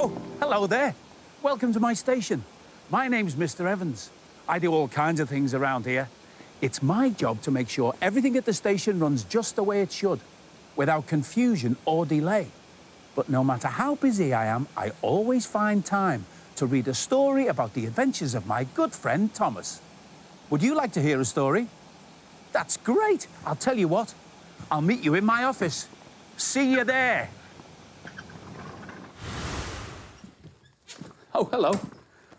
Oh, hello there. Welcome to my station. My name's Mr. Evans. I do all kinds of things around here. It's my job to make sure everything at the station runs just the way it should, without confusion or delay. But no matter how busy I am, I always find time to read a story about the adventures of my good friend Thomas. Would you like to hear a story? That's great. I'll tell you what. I'll meet you in my office. See you there. Oh, hello.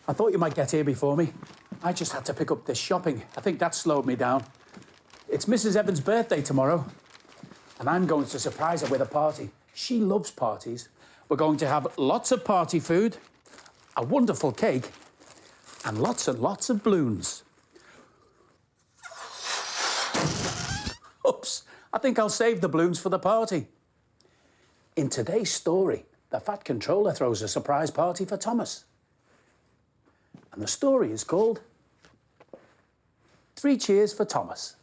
I thought you might get here before me. I just had to pick up this shopping. I think that slowed me down. It's Mrs. Evans' birthday tomorrow, and I'm going to surprise her with a party. She loves parties. We're going to have lots of party food, a wonderful cake, and lots of balloons. Oops, I think I'll save the balloons for the party. In today's story, the Fat Controller throws a surprise party for Thomas. And the story is called 3 Cheers for Thomas.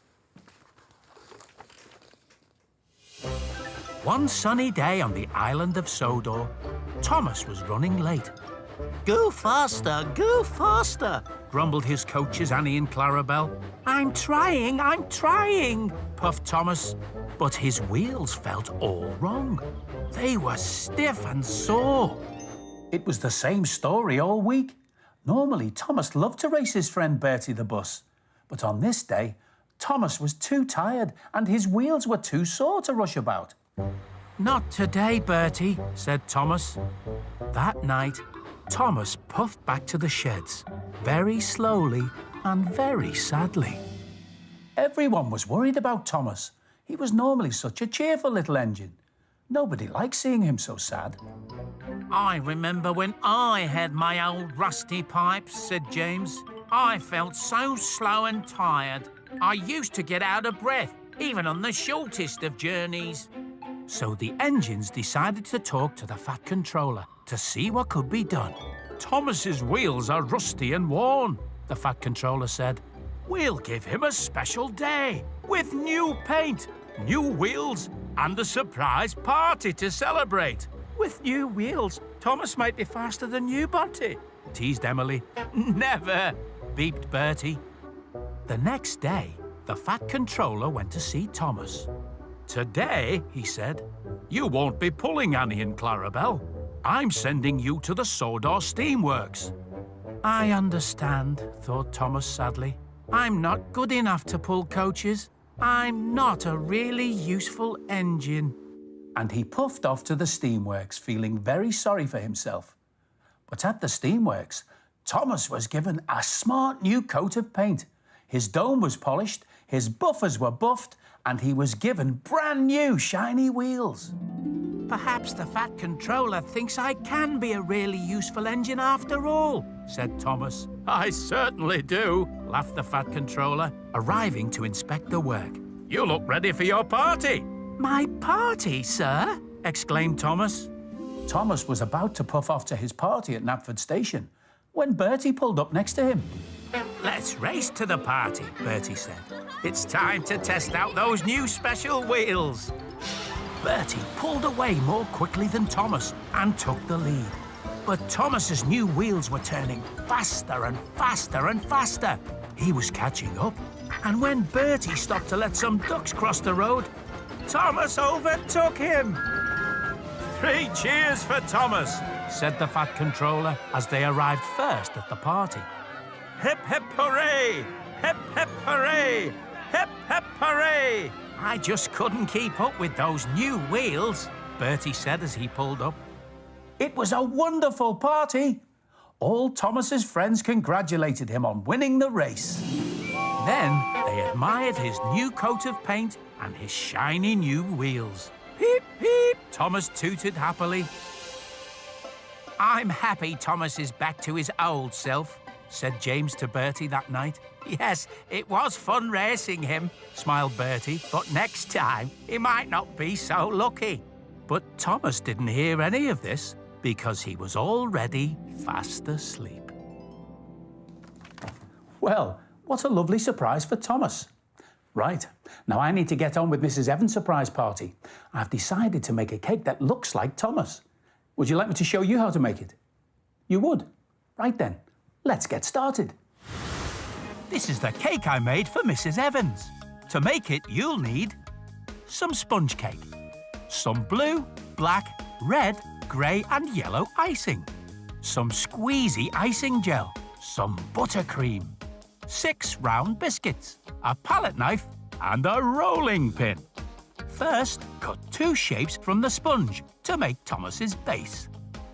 One sunny day on the island of Sodor, Thomas was running late. Go faster, grumbled his coaches Annie and Clarabelle. I'm trying, puffed Thomas. But his wheels felt all wrong. They were stiff and sore. It was the same story all week. Normally, Thomas loved to race his friend Bertie the bus. But on this day, Thomas was too tired and his wheels were too sore to rush about. Not today, Bertie, said Thomas. That night, Thomas puffed back to the sheds, very slowly and very sadly. Everyone was worried about Thomas. He was normally such a cheerful little engine. Nobody liked seeing him so sad. I remember when I had my old rusty pipes, said James. I felt so slow and tired. I used to get out of breath, even on the shortest of journeys. So the engines decided to talk to the Fat Controller to see what could be done. Thomas's wheels are rusty and worn, the Fat Controller said. We'll give him a special day with new paint, new wheels, and a surprise party to celebrate. With new wheels, Thomas might be faster than you, Bertie, teased Emily. Never, beeped Bertie. The next day, the Fat Controller went to see Thomas. Today, he said, you won't be pulling Annie and Clarabelle. I'm sending you to the Sodor Steamworks. I understand, thought Thomas sadly. I'm not good enough to pull coaches. I'm not a really useful engine. And he puffed off to the Steamworks, feeling very sorry for himself. But at the Steamworks, Thomas was given a smart new coat of paint. His dome was polished, his buffers were buffed, and he was given brand new shiny wheels. Perhaps the Fat Controller thinks I can be a really useful engine after all, said Thomas. I certainly do, laughed the Fat Controller, arriving to inspect the work. You look ready for your party. My party, sir? Exclaimed Thomas. Thomas was about to puff off to his party at Knapford Station when Bertie pulled up next to him. Let's race to the party, Bertie said. It's time to test out those new special wheels. Bertie pulled away more quickly than Thomas and took the lead. But Thomas's new wheels were turning faster and faster and faster. He was catching up. And when Bertie stopped to let some ducks cross the road, Thomas overtook him. 3 cheers for Thomas, said the Fat Controller as they arrived first at the party. Hip, hip, hooray! Hip, hip, hooray! Hip, hip, hooray! I just couldn't keep up with those new wheels, Bertie said as he pulled up. It was a wonderful party. All Thomas's friends congratulated him on winning the race. Then they admired his new coat of paint and his shiny new wheels. Peep, peep, Thomas tooted happily. I'm happy Thomas is back to his old self, said James to Bertie that night. Yes, it was fun racing him, smiled Bertie, but next time he might not be so lucky. But Thomas didn't hear any of this because he was already fast asleep. Well, what a lovely surprise for Thomas. Right, now I need to get on with Mrs. Evans' surprise party. I've decided to make a cake that looks like Thomas. Would you like me to show you how to make it? You would? Right then, let's get started. This is the cake I made for Mrs. Evans. To make it, you'll need some sponge cake, some blue, black, red, grey and yellow icing, some squeezy icing gel, some buttercream, 6 round biscuits, a palette knife and a rolling pin. First, cut 2 shapes from the sponge to make Thomas's base.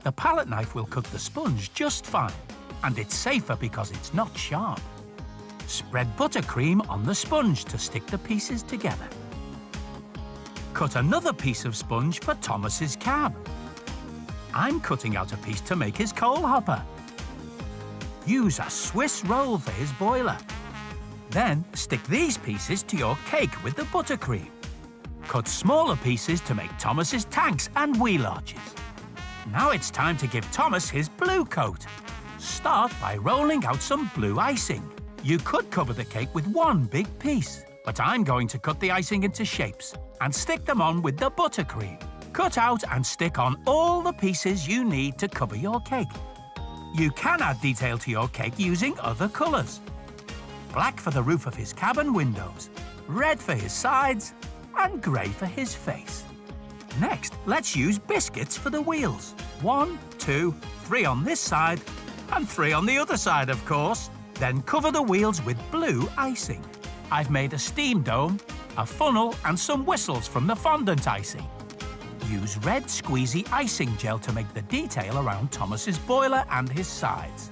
The palette knife will cut the sponge just fine, and it's safer because it's not sharp. Spread buttercream on the sponge to stick the pieces together. Cut another piece of sponge for Thomas's cab. I'm cutting out a piece to make his coal hopper. Use a Swiss roll for his boiler. Then stick these pieces to your cake with the buttercream. Cut smaller pieces to make Thomas's tanks and wheel arches. Now it's time to give Thomas his blue coat. Start by rolling out some blue icing. You could cover the cake with one big piece, but I'm going to cut the icing into shapes and stick them on with the buttercream. Cut out and stick on all the pieces you need to cover your cake. You can add detail to your cake using other colours. Black for the roof of his cabin windows, red for his sides, and grey for his face. Next, let's use biscuits for the wheels. 1, 2, 3 on this side, and 3 on the other side, of course. Then cover the wheels with blue icing. I've made a steam dome, a funnel, and some whistles from the fondant icing. Use red squeezy icing gel to make the detail around Thomas's boiler and his sides.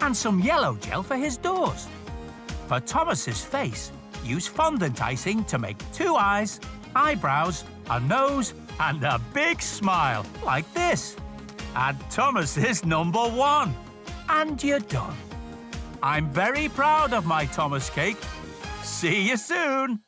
And some yellow gel for his doors. For Thomas's face, use fondant icing to make 2 eyes, eyebrows, a nose, and a big smile, like this. Add Thomas's number 1. And you're done. I'm very proud of my Thomas cake. See you soon.